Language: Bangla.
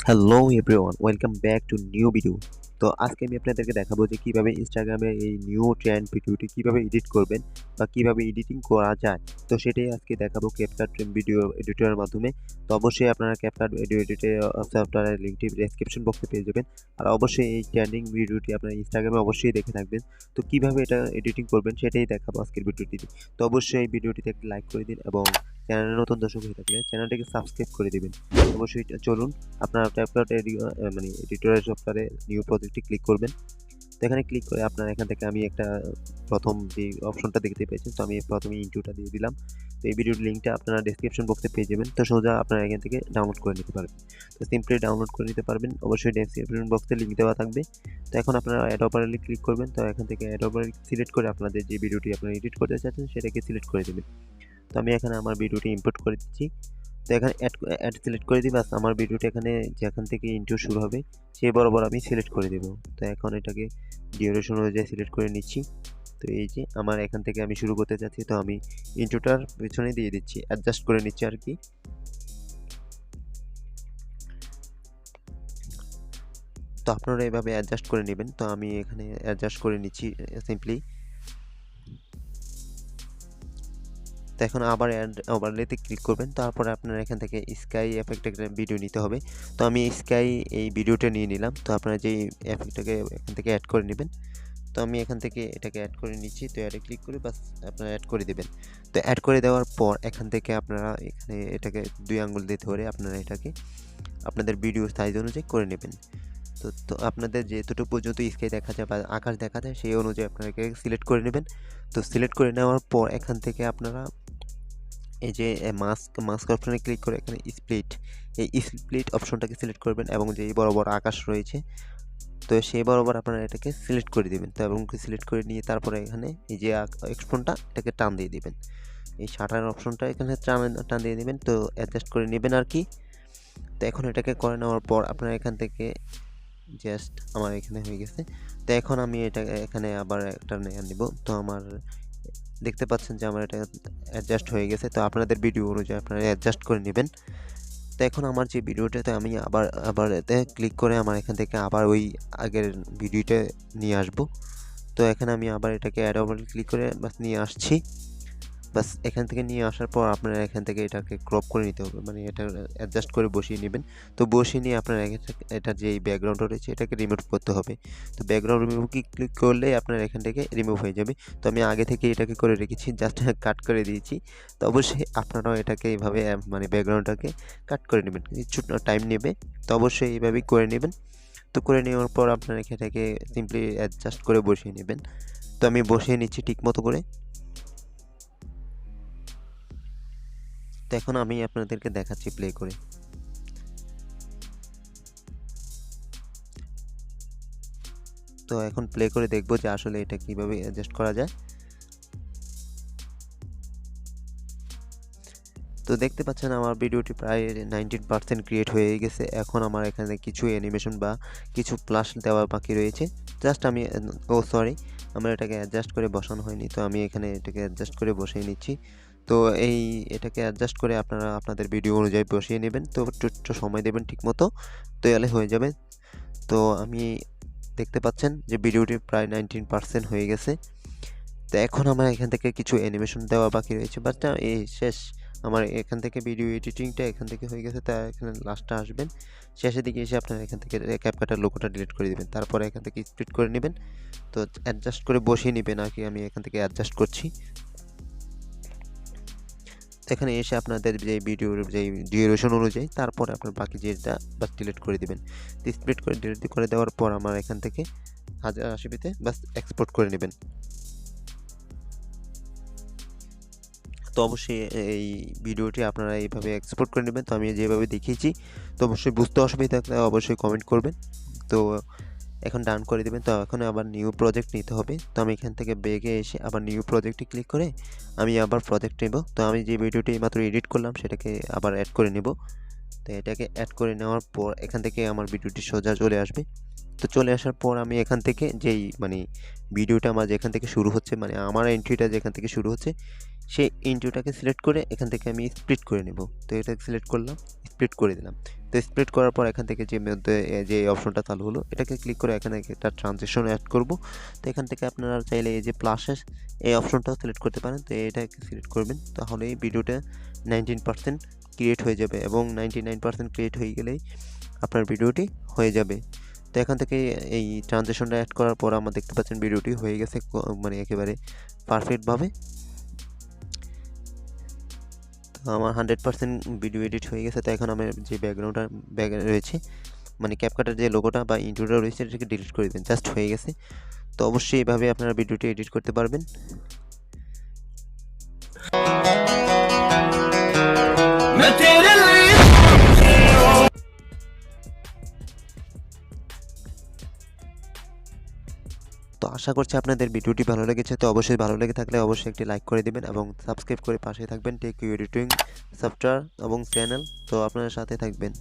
Hello everyone, welcome back to new video. তো আজকে আমি আপনাদেরকে দেখাবো যে কীভাবে ইনস্টাগ্রামে এই নিউ ট্রেন্ড ভিডিওটি কীভাবে এডিট করবেন বা কীভাবে এডিটিং করা যায়। তো সেটাই আজকে দেখাবো ক্যাপকাট ভিডিও এডিটরের মাধ্যমে। তো অবশ্যই আপনারা ক্যাপকাট ভিডিও এডিটে সফটওয়্যারের লিঙ্কটি ডেসক্রিপশন বক্সে পেয়ে যাবেন। আর অবশ্যই এই ট্রেন্ডিং ভিডিওটি আপনারা ইনস্টাগ্রামে অবশ্যই দেখে থাকবেন। তো কীভাবে এটা এডিটিং করবেন সেটাই দেখাবো আজকের ভিডিওটিতে। তো অবশ্যই এই ভিডিওটিতে একটি লাইক করে দিন এবং চ্যানেলে নতুন দর্শক হয়ে থাকলে চ্যানেলটিকে সাবস্ক্রাইব করে দিবেন। অবশ্যই চলুন আপনারা ক্যাপকাট মানে এডিটরের সফটওয়্যারে নিউ প্রজেক্টে ক্লিক করবেন। তো এখানে ক্লিক করে আপনারা এখান থেকে আমি একটা প্রথম যে অপশনটা দেখতে পেয়েছেন, তো আমি প্রথমে ইন্ট্রোটা দিয়ে দিলাম। তো এই ভিডিওর লিঙ্কটা আপনারা ডেসক্রিপশন বক্সে পেয়ে যাবেন। তো সোজা আপনারা এখান থেকে ডাউনলোড করে নিতে পারবেন। তো সিম্পলি ডাউনলোড করে নিতে পারবেন, অবশ্যই ডেসক্রিপশন বক্সে লিঙ্ক দেওয়া থাকবে। তো এখন আপনারা অ্যাড অপারেলে ক্লিক করবেন। তো এখান থেকে অ্যাড অপারে সিলেক্ট করে আপনাদের যে ভিডিওটি আপনারা এডিট করতে চাচ্ছেন সেটাকে সিলেক্ট করে দেবেন। তো আমি এখানে আমার ভিডিওটি ইম্পোর্ট করে দিচ্ছি। তো এখানে অ্যাড সিলেক্ট করে দিই, বাস আমার ভিডিওটি এখানে যেখান থেকে ইন্ট্রো শুরু হবে সেই বরাবর আমি সিলেক্ট করে দেব। তো এখন এটাকে ডিউরেশন অনুযায়ী সিলেক্ট করে নিচ্ছি। তো এই যে আমার এখান থেকে আমি শুরু করতে চাচ্ছি, তো আমি ইন্ট্রোটার পিছনে দিয়ে দিচ্ছি, অ্যাডজাস্ট করে নিচ্ছি আর কি। তো আপনারা এভাবে অ্যাডজাস্ট করে নেবেন। তো আমি এখানে অ্যাডজাস্ট করে নিচ্ছি সিম্পলি। তো এখন আবার অ্যাড ওভারলেতে ক্লিক করবেন। তারপরে আপনারা এখান থেকে স্কাই এফেক্ট একটা ভিডিও নিতে হবে। তো আমি স্কাই এই ভিডিওটা নিয়ে নিলাম। তো আপনারা যেই এফেক্টটাকে এখান থেকে অ্যাড করে নেবেন। তো আমি এখান থেকে এটাকে অ্যাড করে নিচ্ছি। তো অ্যাডে ক্লিক করে বাস আপনারা অ্যাড করে দেবেন। তো অ্যাড করে দেওয়ার পর এখান থেকে আপনারা এখানে এটাকে 2 আঙ্গুল দিয়ে ধরে আপনারা এটাকে আপনাদের ভিডিও সাইজ অনুযায়ী করে নেবেন। তো আপনাদের যতটুকু পর্যন্ত স্কাই দেখা যায় বা আকাশ দেখা যায় সেই অনুযায়ী আপনারা এটাকে সিলেক্ট করে নেবেন। তো সিলেক্ট করে নেওয়ার পর এখান থেকে আপনারা এই যে মাস্ক অপশনে ক্লিক করে এখানে এই স্প্লিট অপশনটাকে সিলেক্ট করবেন এবং যেই বরাবর আকাশ রয়েছে তো সেই বরাবর আপনারা এটাকে সিলেক্ট করে দিবেন। তো এবং সিলেক্ট করে নিয়ে তারপরে এখানে এই যে এক্সপোনটা এটাকে টান দিয়ে দিবেন। এই শাটার অপশনটা এখানে টান দিয়ে দিবেন। তো অ্যাডজাস্ট করে নেবেন আর কি। তো এখন এটাকে করে নেওয়ার পর আপনারা এখান থেকে জাস্ট আমার এখানে হয়ে গেছে। তো এখন আমি এটা এখানে আবার একটা নিব। তো আমার দেখতে পাচ্ছেন যে আমার এটা অ্যাডজাস্ট হয়ে গেছে। তো আপনাদের ভিডিও অনুযায়ী আপনারা অ্যাডজাস্ট করে নেবেন। তো এখন আমার যে ভিডিওটাতে আমি আবার এতে ক্লিক করে আমার এখান থেকে আবার ওই আগের ভিডিওটা নিয়ে আসব। তো এখানে আমি আবার এটাকে অ্যাড ওভারে ক্লিক করে বাস নিয়ে আসছি। বাস এখান থেকে নিয়ে আসার পর আপনারা এখান থেকে এটাকে ক্রপ করে নিতে হবে, মানে এটা অ্যাডজাস্ট করে বসিয়ে নেবেন। তো বসিয়ে নিয়ে আপনারা এটা যে ব্যাকগ্রাউন্ডটা রয়েছে এটাকে রিমুভ করতে হবে। তো ব্যাকগ্রাউন্ড রিমুভ ক্লিক করলেই আপনার এখান থেকে রিমুভ হয়ে যাবে। তো আমি আগে থেকে এটাকে করে রেখেছি, জাস্ট কাট করে দিয়েছি। তো অবশ্যই আপনারাও এটাকে এইভাবে মানে ব্যাকগ্রাউন্ডটাকে কাট করে নেবেন, কিছু টাইম নেবে। তো অবশ্যই এইভাবেই করে নেবেন। তো করে নেওয়ার পর আপনারা এটাকে সিম্পলি অ্যাডজাস্ট করে বসিয়ে নেবেন। তো আমি বসিয়ে নিচ্ছি ঠিক মতো করে। তো এখন আমি আপনাদেরকে দেখাচ্ছি প্লে করে। তো এখন প্লে করে দেখব যে আসলে এটা কিভাবে অ্যাডজাস্ট করা যায়। তো দেখতে পাচ্ছেন আমার ভিডিওটি প্রায় 19% ক্রিয়েট হয়ে গেছে। এখন আমার এখানে কিছু অ্যানিমেশন বা কিছু প্লাস দেওয়া বাকি রয়েছে। জাস্ট আমি সরি, আমার এটাকে অ্যাডজাস্ট করে বসানো হয়নি। তো আমি এখানে এটাকে অ্যাডজাস্ট করে বসিয়ে নিচ্ছি। তো এটাকে অ্যাডজাস্ট করে আপনারা আপনাদের ভিডিও অনুযায়ী বসিয়ে নেবেন। তো একটু সময় দেবেন ঠিকমতো, তো এলে হয়ে যাবে। তো আমি দেখতে পাচ্ছেন যে ভিডিওটি প্রায় 19% হয়ে গেছে। তো এখন আমার এখান থেকে কিছু অ্যানিমেশন দেওয়া বাকি রয়েছে, বাট এই শেষ আমার এখান থেকে ভিডিও এডিটিংটা এখান থেকে হয়ে গেছে। তা এখানে লাস্টে আসবেন, শেষের দিকে এসে আপনারা এখান থেকে ক্যাপকাটার লোগোটা ডিলিট করে দেবেন। তারপরে এখান থেকে স্প্লিট করে নেবেন। তো অ্যাডজাস্ট করে বসিয়ে নেবেন আর কি। আমি এখান থেকে অ্যাডজাস্ট করছি। এখানে এসে আপনাদের যে ভিডিওর যে ডিউরেশন অনুযায়ী তারপরে আপনার বাকি যেটা বাস ডিলিট করে দিবেন। স্প্লিট করে ডিলিট করে দেওয়ার পর আমার এখান থেকে 1080p বাস এক্সপোর্ট করে নেবেন। তো অবশ্যই এই ভিডিওটি আপনারা এইভাবে এক্সপোর্ট করে নেবেন। তো আমি যেভাবে দেখিয়েছি, তো অবশ্যই বুঝতে অসুবিধা থাকলে অবশ্যই কমেন্ট করবেন। তো এখন ডান করে দেবেন। তো এখন আবার নিউ প্রজেক্ট নিতে হবে। তো আমি এখান থেকে বেগে এসে আবার নিউ প্রজেক্টে ক্লিক করে আমি আবার প্রজেক্ট নেব। তো আমি যে ভিডিওটি মাত্র এডিট করলাম সেটাকে আবার অ্যাড করে নেব। তো এটাকে অ্যাড করে নেওয়ার পর এখান থেকে আমার ভিডিওটি সোজা চলে আসবে। তো চলে আসার পর আমি এখান থেকে যেই মানে ভিডিওটা আমার যেখান থেকে শুরু হচ্ছে, মানে আমার এন্ট্রিটা যেখান থেকে শুরু হচ্ছে সেই এন্ট্রিটাকে সিলেক্ট করে এখান থেকে আমি স্প্লিট করে নেব। তো এটা সিলেক্ট করলাম, স্প্লিট করে দিলাম। তো স্প্লিট করার পর এখান থেকে যে অপশনটা চালু হলো এটাকে ক্লিক করে এখানে একটা ট্রানজিশন অ্যাড করব। তো এখান থেকে আপনারা চাইলে এই যে প্লাসের এই অপশনটাও সিলেক্ট করতে পারেন। তো এটাকে সিলেক্ট করবেন, তাহলে এই ভিডিওটা 19% ক্রিয়েট হয়ে যাবে এবং 99% ক্রিয়েট হয়ে গেলেই আপনার ভিডিওটি হয়ে যাবে। তো এখান থেকে এই ট্রানজিশনটা অ্যাড করার পর আমরা দেখতে পাচ্ছেন ভিডিওটি হয়ে গেছে মানে একেবারে পারফেক্টভাবে। তো আমার 100% ভিডিও এডিট হয়ে গেছে। তো এখন আমার যে ব্যাকগ্রাউন্ডটা রয়েছে মানে ক্যাপকাটের যে লোগোটা বা ইন্ট্রোটা রয়েছে এটাকে ডিলিট করে দেবেন, জাস্ট হয়ে গেছে। তো অবশ্যই এভাবে আপনারা ভিডিওটি এডিট করতে পারবেন। তো আশা করছি আপনাদের ভিডিওটি ভালো লেগেছে। তো অবশ্যই ভালো লেগে থাকলে অবশ্যই একটি লাইক করে দিবেন এবং সাবস্ক্রাইব করে পাশে থাকবেন টেকি এডিটিং সফটওয়্যার এবং চ্যানেল। তো আপনার সাথে থাকবেন।